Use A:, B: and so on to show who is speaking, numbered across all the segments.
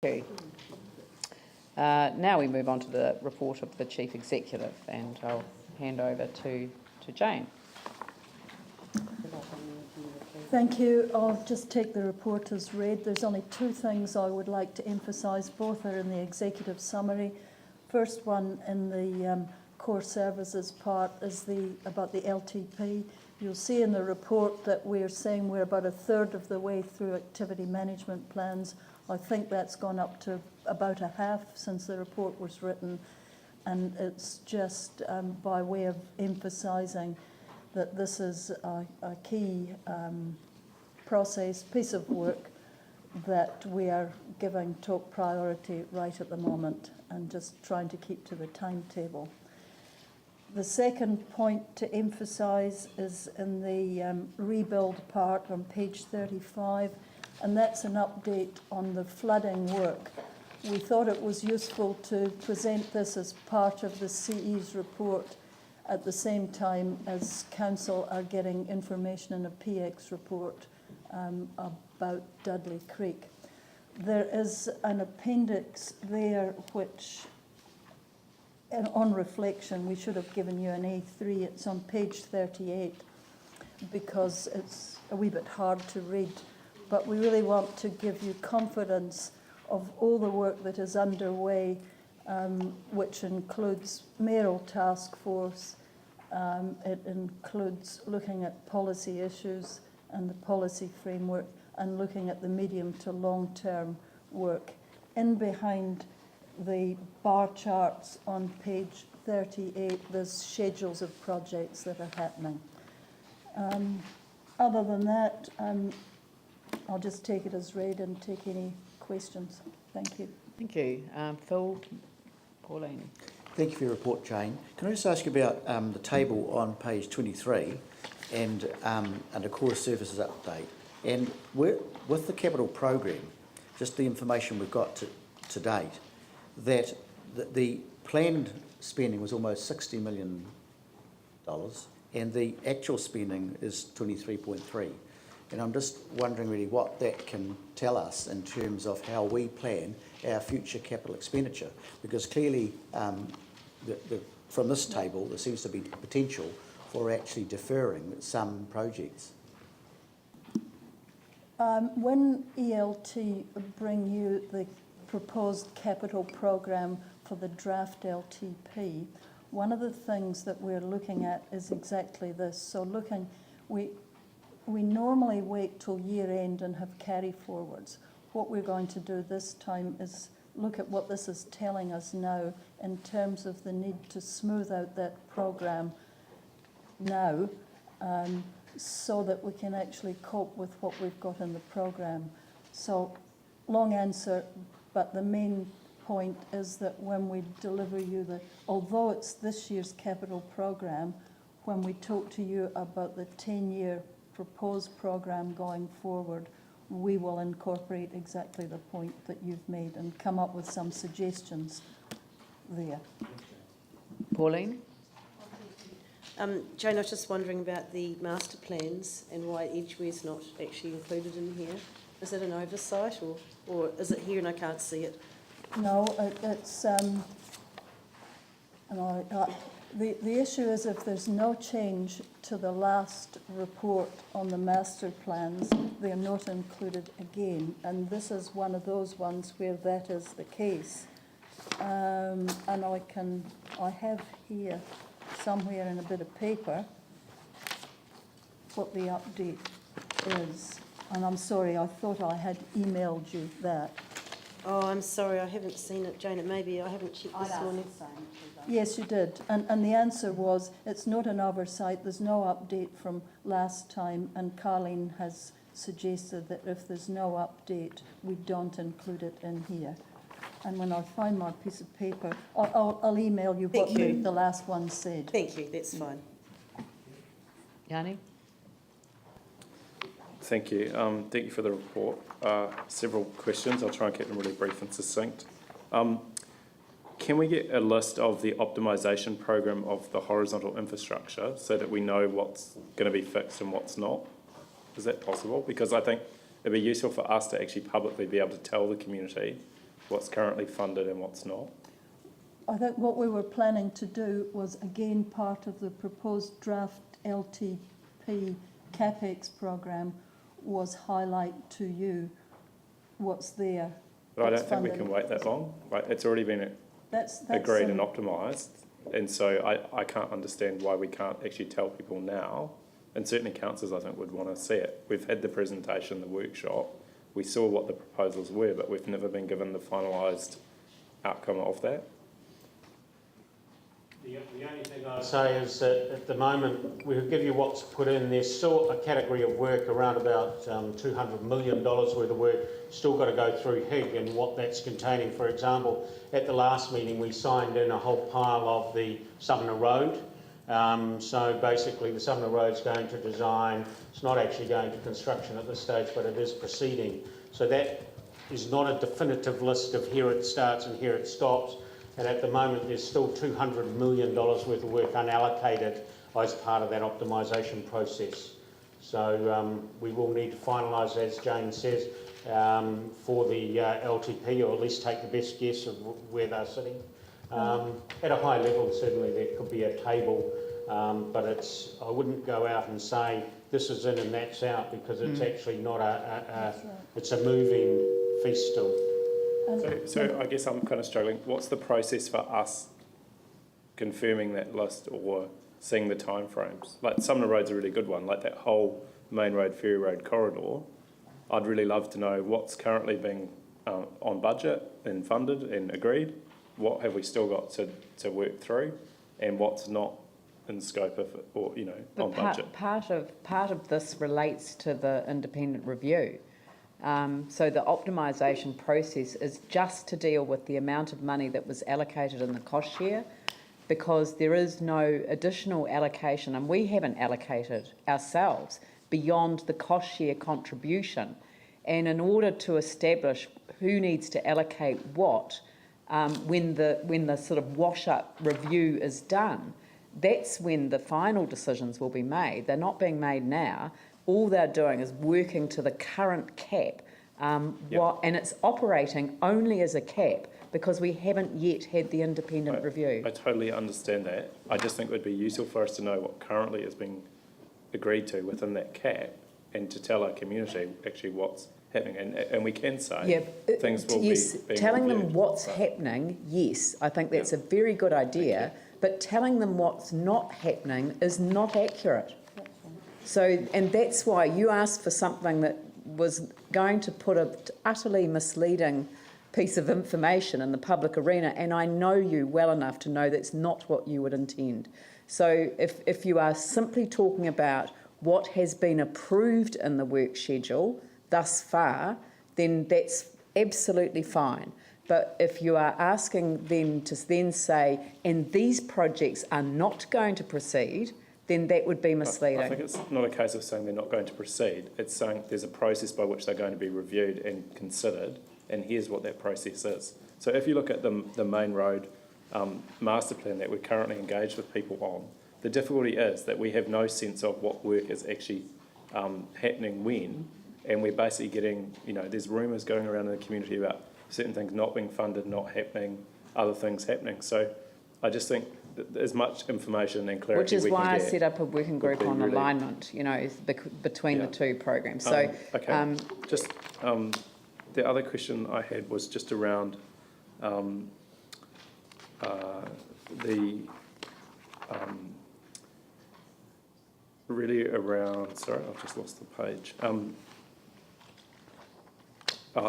A: Thank you. Now we move on to the report of the Chief Executive, and I'll hand over to Jane.
B: Thank you. I'll just take the report as read. There's only two things I would like to emphasise. Both are in the executive summary. First one in the core services part is about the LTP. You'll see in the report that we're saying we're about a third of the way through activity management plans. I think that's gone up to about a half since the report was written, and it's just by way of emphasising that this is a key piece of work that we are giving top priority right at the moment, and just trying to keep to the timetable. The second point to emphasise is in the rebuild part on page 35, and that's an update on the flooding work. We thought it was useful to present this as part of the CE's report at the same time as Council are getting information in a PX report about Dudley Creek. There is an appendix there which, on reflection, we should have given you an A3. It's on page 38 because it's a wee bit hard to read. But we really want to give you confidence of all the work that is underway, which includes mayoral task force. It includes looking at policy issues and the policy framework, and looking at the medium to long-term work. In behind the bar charts on page 38, there's schedules of projects that are happening. Other than that, I'll just take it as read and take any questions. Thank you.
A: Thank you. Phil, Pauline.
C: Thank you for your report, Jane. Can I just ask you about the table on page 23 and under core services update, and with the capital program, just the information we've got to date, that the planned spending was almost $60 million and the actual spending is 23.3. And I'm just wondering really what that can tell us in terms of how we plan our future capital expenditure, because clearly from this table there seems to be potential for actually deferring some projects.
B: When ELT bring you the proposed capital programme for the draft LTP, one of the things that we're looking at is exactly this. So we normally wait till year end and have carry forwards. What we're going to do this time is look at what this is telling us now in terms of the need to smooth out that programme now, so that we can actually cope with what we've got in the programme. So, long answer, but the main point is that when we deliver you although it's this year's capital programme, when we talk to you about the 10-year proposed programme going forward, we will incorporate exactly the point that you've made and come up with some suggestions there.
A: Pauline?
D: Jane, I was just wondering about the master plans and why Edgeware's not actually included in here. Is it an oversight, or is it here and I can't see it?
B: No, it's the issue is if there's no change to the last report on the master plans, they're not included again. And this is one of those ones where that is the case. And I have here somewhere in a bit of paper what the update is. And I'm sorry, I thought I had emailed you that.
D: Oh, I'm sorry, I haven't seen it, Jane. It maybe I haven't checked this morning.
B: Yes, you did. And the answer was, it's not an oversight. There's no update from last time. And Carleen has suggested that if there's no update, we don't include it in here. And when I find my piece of paper, I'll email you what the last one said.
D: Thank you, that's fine.
A: Yanni?
E: Thank you. Thank you for the report. Several questions. I'll try and keep them really brief and succinct. Can we get a list of the optimisation program of the horizontal infrastructure so that we know what's going to be fixed and what's not? Is that possible? Because I think it'd be useful for us to actually publicly be able to tell the community what's currently funded and what's not?
B: I think what we were planning to do was, again, part of the proposed draft LTP CapEx programme was highlight to you what's there.
E: But I
B: that's
E: don't think we
B: funded.
E: can wait that long. Like, it's already been
B: That's
E: agreed and optimised, and so I can't understand why we can't actually tell people now, and certainly councillors I think would want to see it. We've had the presentation, the workshop, we saw what the proposals were, but we've never been given the finalised outcome of that.
F: The only thing I'd say is that at the moment, we'll give you what's put in. There's still a category of work around about $200 million worth of work still got to go through HIG and what that's containing. For example, at the last meeting, we signed in a whole pile of the Sumner Road. So basically, the Sumner Road's going to design. It's not actually going to construction at this stage, but it is proceeding. So that is not a definitive list of here it starts and here it stops. And at the moment, there's still $200 million worth of work unallocated as part of that optimisation process. So we will need to finalise, as Jane says, for the LTP, or at least take the best guess of where they're sitting. At a high level, certainly there could be a table, but I wouldn't go out and say this is in and that's out, because it's actually not it's a moving feast still.
E: So I guess I'm kind of struggling. What's the process for us confirming that list or seeing the timeframes? Like Sumner Road's a really good one, like that whole main road, ferry road corridor. I'd really love to know what's currently being on budget and funded and agreed. What have we still got to work through, and what's not in scope of, or on budget?
A: Part of this relates to the independent review. So the optimisation process is just to deal with the amount of money that was allocated in the cost share, because there is no additional allocation, and we haven't allocated ourselves beyond the cost share contribution. And in order to establish who needs to allocate what, when the sort of wash-up review is done, that's when the final decisions will be made. They're not being made now. All they're doing is working to the current cap, and it's operating only as a cap because we haven't yet had the independent review.
E: I totally understand that. I just think it would be useful for us to know what currently is being agreed to within that cap, and to tell our community actually what's happening. And we can say things will be being
A: telling
E: reviewed.
A: them what's happening, yes, I think that's a very good idea, but telling them what's not happening is not accurate. So, and that's why you asked for something that was going to put an utterly misleading piece of information in the public arena, and I know you well enough to know that's not what you would intend. So if you are simply talking about what has been approved in the work schedule thus far, then that's absolutely fine. But if you are asking them to then say, and these projects are not going to proceed, then that would be misleading.
E: I think it's not a case of saying they're not going to proceed. It's saying there's a process by which they're going to be reviewed and considered, and here's what that process is. So if you look at the main road master plan that we're currently engaged with people on, the difficulty is that we have no sense of what work is actually happening when, and we're basically getting, there's rumours going around in the community about certain things not being funded, not happening, other things happening. So I just think as much information and clarity
A: which is
E: we
A: why
E: can
A: I
E: get
A: set up a working group on
E: really
A: alignment, between the two programs. So,
E: the other question I had was just around really around. Sorry, I've just lost the page.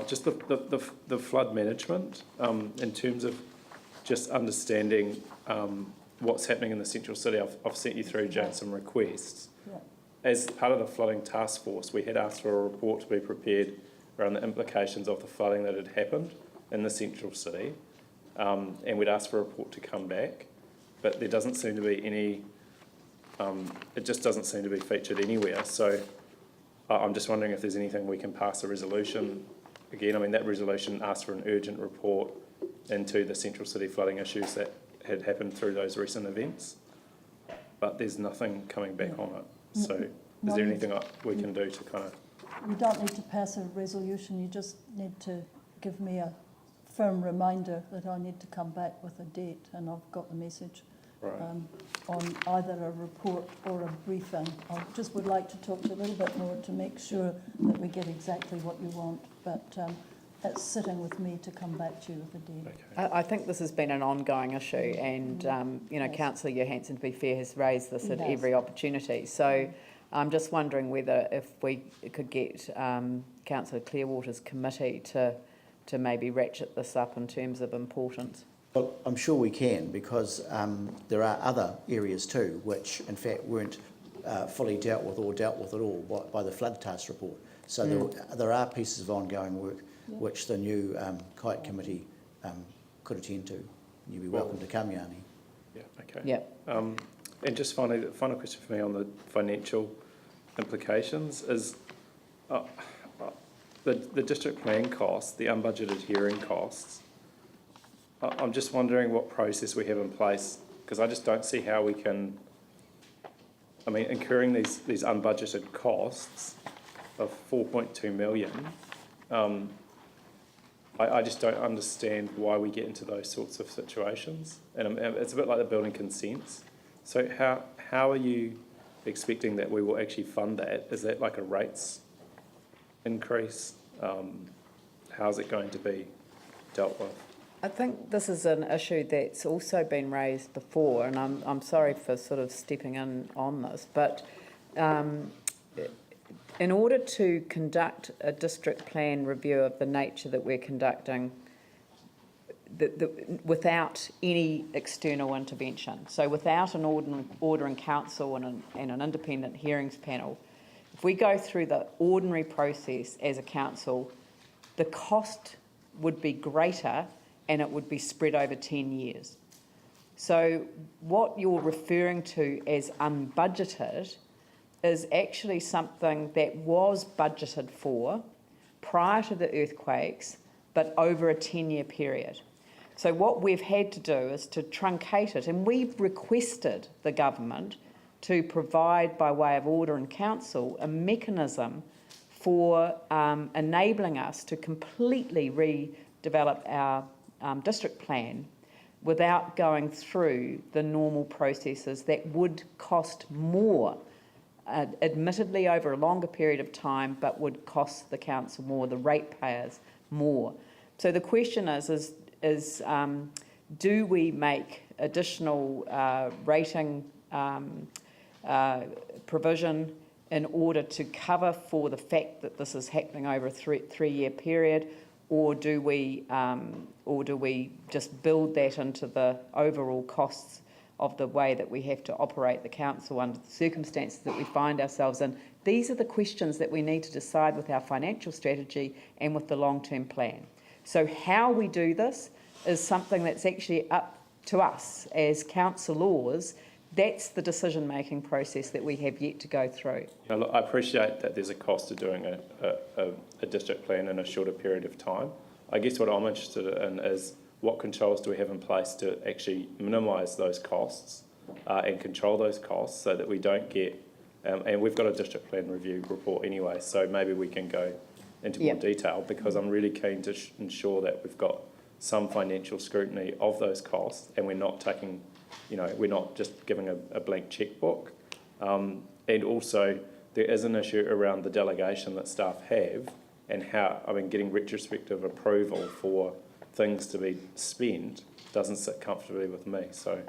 E: Just the flood management in terms of just understanding what's happening in the central city. I've sent you through, Jane, some requests.
B: Yeah.
E: As part of the flooding task force, we had asked for a report to be prepared around the implications of the flooding that had happened in the central city, and we'd asked for a report to come back, but there doesn't seem to be any, it just doesn't seem to be featured anywhere. So I'm just wondering if there's anything we can pass a resolution. Again, that resolution asked for an urgent report into the central city flooding issues that had happened through those recent events, but there's nothing coming back on it. So is there anything we can do to kind of...
B: You don't need to pass a resolution, you just need to give me a firm reminder that I need to come back with a date, and I've got the message
E: Right.
B: on either a report or a briefing. I just would like to talk to you a little bit more to make sure that we get exactly what you want, but it's sitting with me to come back to you with a date.
E: Okay.
A: I think this has been an ongoing issue, and
B: Yes.
A: Councillor Johansson, to be fair, has raised this
B: He
A: at
B: has.
A: every opportunity. So I'm just wondering whether if we could get Councillor Clearwater's committee to maybe ratchet this up in terms of importance.
C: Well, I'm sure we can, because there are other areas too which in fact weren't fully dealt with or dealt with at all by the flood task report. So there are pieces of ongoing work which the new Kite Committee could attend to. You'd be welcome to come, Yanni.
E: Yeah, okay.
A: Yeah.
E: And just finally, the final question for me on the financial implications is the district plan costs, the unbudgeted hearing costs. I'm just wondering what process we have in place, because I just don't see how we can, incurring these unbudgeted costs of 4.2 million, I just don't understand why we get into those sorts of situations. And it's a bit like the building consents. So how are you expecting that we will actually fund that? Is that like a rates increase? How's it going to be dealt with?
A: I think this is an issue that's also been raised before, and I'm sorry for sort of stepping in on this, but in order to conduct a district plan review of the nature that we're conducting, without any external intervention, so without an ordering council and an independent hearings panel, if we go through the ordinary process as a council, the cost would be greater and it would be spread over 10 years. So what you're referring to as unbudgeted is actually something that was budgeted for prior to the earthquakes, but over a 10-year period. So what we've had to do is to truncate it, and we've requested the government to provide, by way of order and council, a mechanism for enabling us to completely redevelop our district plan without going through the normal processes that would cost more, admittedly over a longer period of time, but would cost the council more, the ratepayers more. So the question is do we make additional rating provision in order to cover for the fact that this is happening over a three-year period, or do we just build that into the overall costs of the way that we have to operate the council under the circumstances that we find ourselves in? These are the questions that we need to decide with our financial strategy and with the long-term plan. So how we do this is something that's actually up to us as councillors. That's the decision-making process that we have yet to go through.
E: Now, look, I appreciate that there's a cost to doing a district plan in a shorter period of time. I guess what I'm interested in is what controls do we have in place to actually minimise those costs and control those costs so that we don't get, and we've got a district plan review report anyway, so maybe we can go into more detail, because I'm really keen to ensure that we've got some financial scrutiny of those costs and we're not taking, we're not just giving a blank checkbook. And also there is an issue around the delegation that staff have and how, getting retrospective approval for things to be spent doesn't sit comfortably with me. So,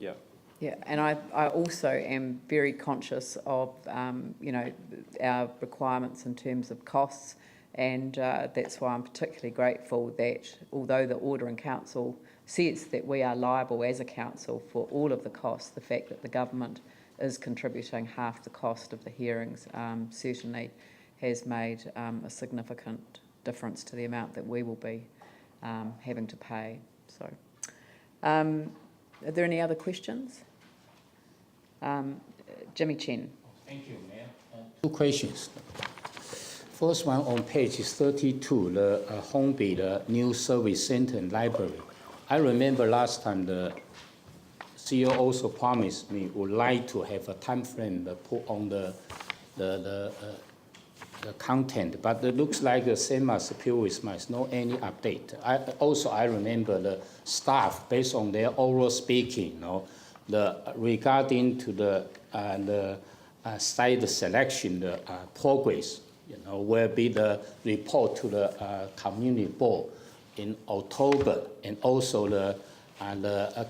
E: yeah.
A: Yeah, and I also am very conscious of, our requirements in terms of costs, and that's why I'm particularly grateful that although the Order in Council says that we are liable as a council for all of the costs, the fact that the government is contributing half the cost of the hearings certainly has made a significant difference to the amount that we will be having to pay. So, are there any other questions? Jimmy Chen.
G: Thank you, Mayor. Two questions. First one on page 32, the Hornby, the new service center and library. I remember last time the CEO also promised me would like to have a time frame put on the the content, but it looks like the same as previous months, no any update. I remember the staff, based on their oral speaking, regarding to the site selection, the progress, will be the report to the community board in October, and also the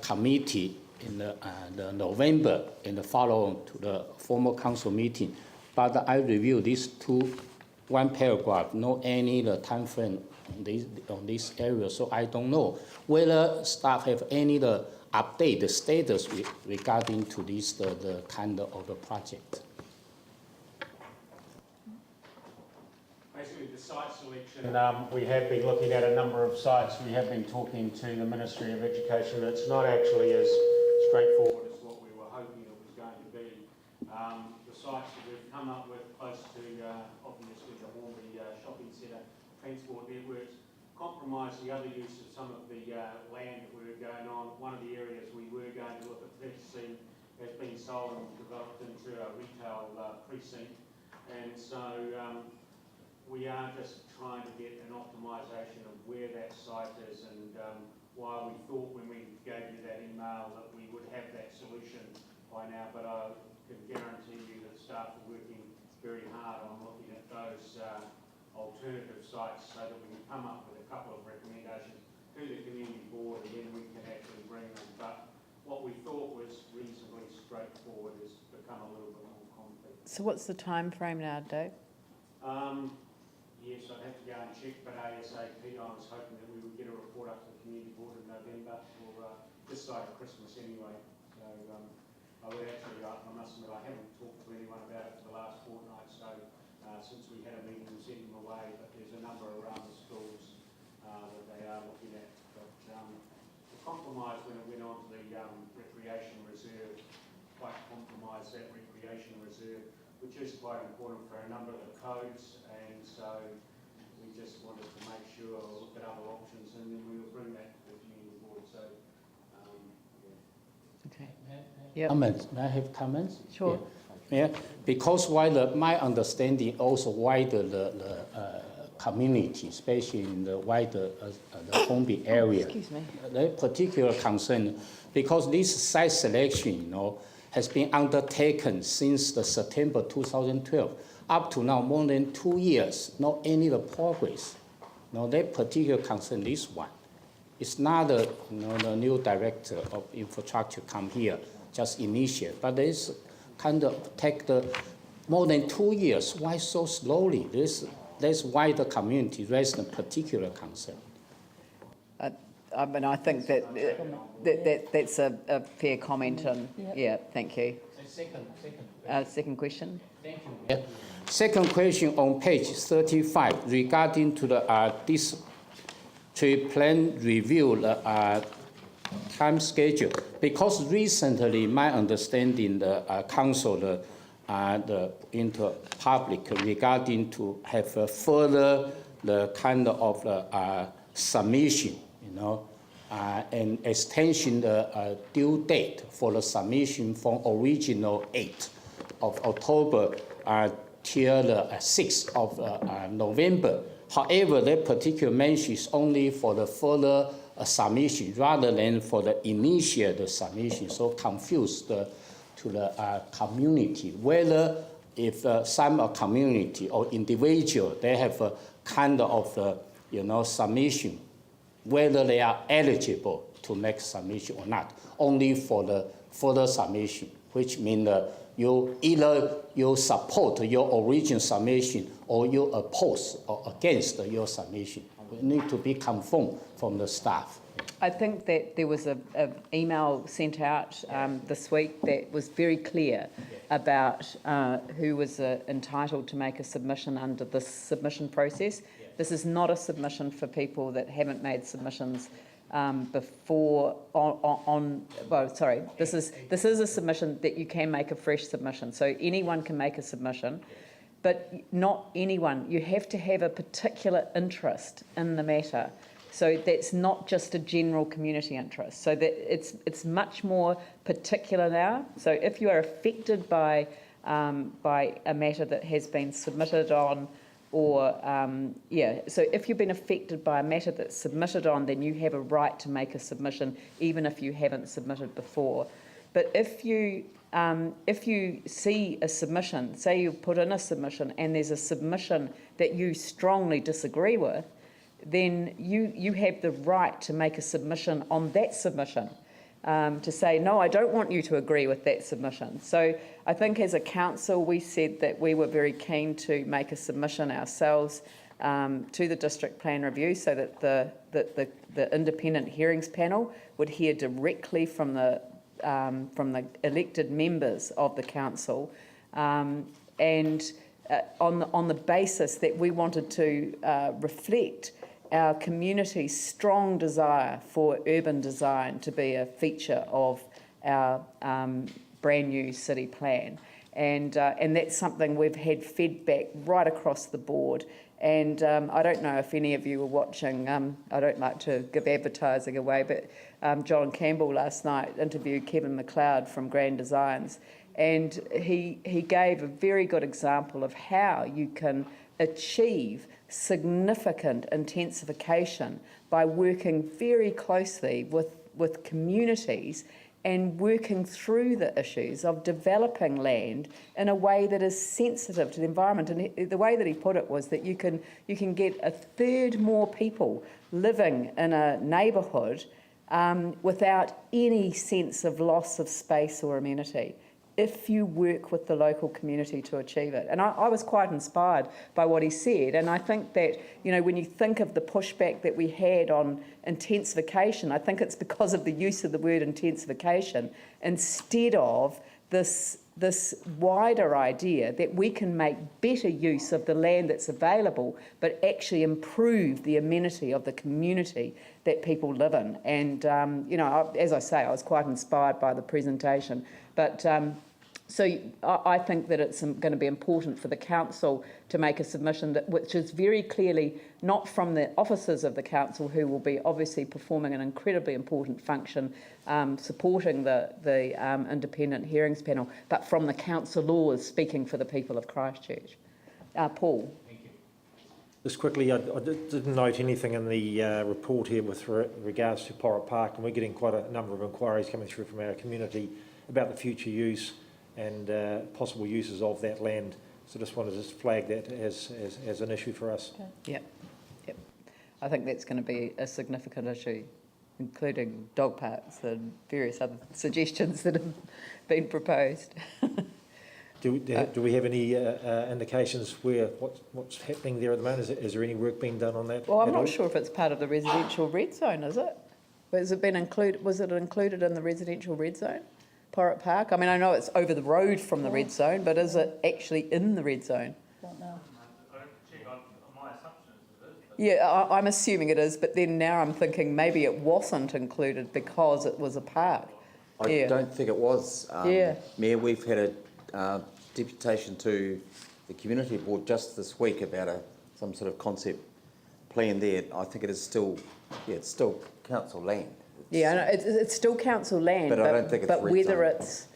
G: committee in the November, and the following to the formal council meeting. But I review these one paragraph, no any the time frame on this area, so I don't know whether staff have any the update the status regarding to this the kind of the project.
F: Basically, the site selection, we have been looking at a number of sites. We have been talking to the Ministry of Education. It's not actually as straightforward as what we were hoping it was going to be. The sites that we've come up with close to, obviously, the Hornby shopping centre, transport networks, compromise the other use of some of the land that we were going on. One of the areas we were going to look at purchasing has been sold and developed into a retail precinct. And so we are just trying to get an optimisation of where that site is, and while we thought when we gave you that email that we would have that solution by now, but I can guarantee you that staff are working very hard on looking at those alternative sites so that we can come up with a couple of recommendations to the community board, and then we can actually bring them. But what we thought was reasonably straightforward has become a little bit more complex.
A: So what's the time frame now, Dave?
F: Yes, I'd have to go and check, but ASAP, I was hoping that we would get a report up to the community board in November, or this side of Christmas anyway. So I would actually, I must admit, I haven't talked to anyone about it for the last fortnight, so since we had a meeting and sent them away, but there's a number around the schools that they are looking at. But the compromise when it went on to the recreation reserve, quite compromised that recreation reserve, which is quite important for a number of the codes, and so we just wanted to make sure we'll look at other options, and then we will bring that to the community board. So,
A: Okay.
G: Yep. Comments? May I have comments?
A: Sure.
G: Yeah, because my understanding also wider the community, especially in the wider the Hornby area.
A: Excuse me.
G: The particular concern, because this site selection, has been undertaken since the September 2012. Up to now, more than 2 years, not any of the progress. That particular concern, this one. It's not the new director of infrastructure come here, just initiate, but there's kind of take the more than 2 years. Why so slowly? That's why the community raised a particular concern.
A: I mean, I think that's a fair comment, and yeah, thank you. Second question.
G: Thank you. Yeah. Second question on page 35 regarding to the district plan review time schedule. Because recently, my understanding, the council, the inter-public regarding to have a further the kind of submission, and extension the due date for the submission from original 8th of October till the 6th of November. However, that particular mention is only for the further submission rather than for the initial submission, so confused to the community whether if some community or individual they have a kind of submission, whether they are eligible to make submission or not, only for the further submission, which means either you support your original submission or you oppose or against your submission. It needs to be confirmed from the staff.
A: I think that there was an email sent out this week that was very clear about who was entitled to make a submission under this submission process. This is not a submission for people that haven't made submissions before this is a submission that you can make a fresh submission. So anyone can make a submission, but not anyone. You have to have a particular interest in the matter. So that's not just a general community interest. So that it's much more particular now. So if you are affected by a matter that has been submitted on or, so if you've been affected by a matter that's submitted on, then you have a right to make a submission, even if you haven't submitted before. But if you see a submission, say you put in a submission and there's a submission that you strongly disagree with, then you have the right to make a submission on that submission, to say, no, I don't want you to agree with that submission. So I think as a council, we said that we were very keen to make a submission ourselves to the district plan review, so that the independent hearings panel would hear directly from the elected members of the council, and on the basis that we wanted to reflect our community's strong desire for urban design to be a feature of our brand new city plan. And that's something we've had fed back right across the board. And I don't know if any of you were watching, I don't like to give advertising away, but John Campbell last night interviewed Kevin McLeod from Grand Designs, and he gave a very good example of how you can achieve significant intensification by working very closely with communities and working through the issues of developing land in a way that is sensitive to the environment. And the way that he put it was that you can get a third more people living in a neighbourhood without any sense of loss of space or amenity, if you work with the local community to achieve it. And I was quite inspired by what he said. And I think that, when you think of the pushback that we had on intensification, I think it's because of the use of the word intensification instead of this wider idea that we can make better use of the land that's available, but actually improve the amenity of the community that people live in. And, as I say, I was quite inspired by the presentation. But so I think that it's going to be important for the council to make a submission which is very clearly not from the officers of the council, who will be obviously performing an incredibly important function supporting the independent hearings panel, but from the councillors speaking for the people of Christchurch. Paul.
H: Just quickly, I didn't note anything in the report here with regards to Porritt Park, and we're getting quite a number of inquiries coming through from our community about the future use and possible uses of that land. So just wanted to flag that as an issue for us.
B: Okay.
A: Yep. I think that's going to be a significant issue, including dog parks and various other suggestions that have been proposed.
H: Do we have any indications where what's happening there at the moment? Is there any work being done on that?
A: Well, I'm not sure if it's part of the residential red zone, is it? Was it included in the residential red zone, Porritt Park? I mean, I know it's over the road from the red zone, but is it actually in the red zone?
B: Don't know.
I: My assumption is it is.
A: Yeah, I'm assuming it is, but then now I'm thinking maybe it wasn't included because it was a park.
J: I don't think it was. Mayor, we've had a deputation to the community board just this week about some sort of concept plan there. I think it is still, it's still council land.
A: Yeah, I know, it's still council land,
J: but I don't think it's
A: but
J: red
A: whether
J: zone.
A: it's,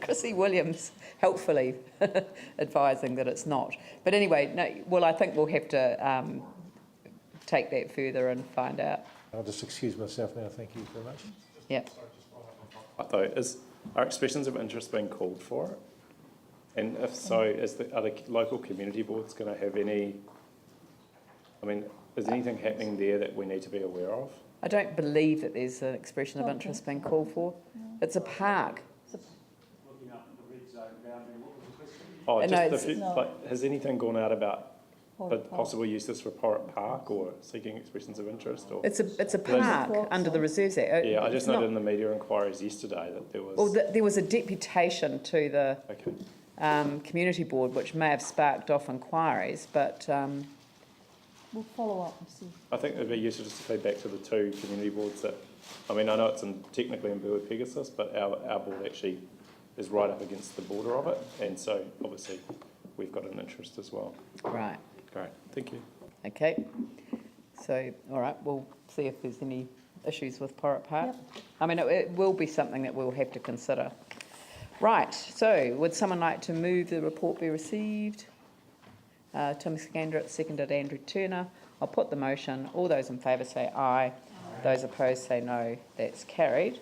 A: Chrissy Williams helpfully advising that it's not. But anyway, no, well, I think we'll have to take that further and find out.
H: I'll just excuse myself now. Thank you very much.
A: Yeah.
E: Though, are expressions of interest being called for it? And if so, are the local community boards going to have any? I mean, is anything happening there that we need to be aware of?
A: I don't believe that there's an expression of interest being called for. It's a park.
I: Looking up the red zone boundary, what was the question?
E: Oh,
A: No,
E: just
B: no.
E: has anything gone out about the
B: Porritt Park.
E: possible uses for Porritt Park or seeking expressions of interest? Or
A: It's a park under the Reserves Act.
E: yeah, I just
A: It's
E: noted
A: not-
E: in the media inquiries yesterday that there was.
A: Well, there was a deputation to the
E: Okay.
A: community board, which may have sparked off inquiries, but
B: We'll follow up and see.
E: I think it'd be useful just to feed back to the two community boards that, I mean, I know it's technically in Burwood Pegasus, but our board actually is right up against the border of it, and so obviously we've got an interest as well.
A: right,
E: Great, thank you.
A: okay. So, all right, we'll see if there's any issues with Porritt Park.
B: Yep.
A: I mean, it will be something that we'll have to consider. Right, so would someone like to move the report be received? Tim Scandrett, seconded Andrew Turner. I'll put the motion. All those in favour say aye. Those opposed say no. That's carried.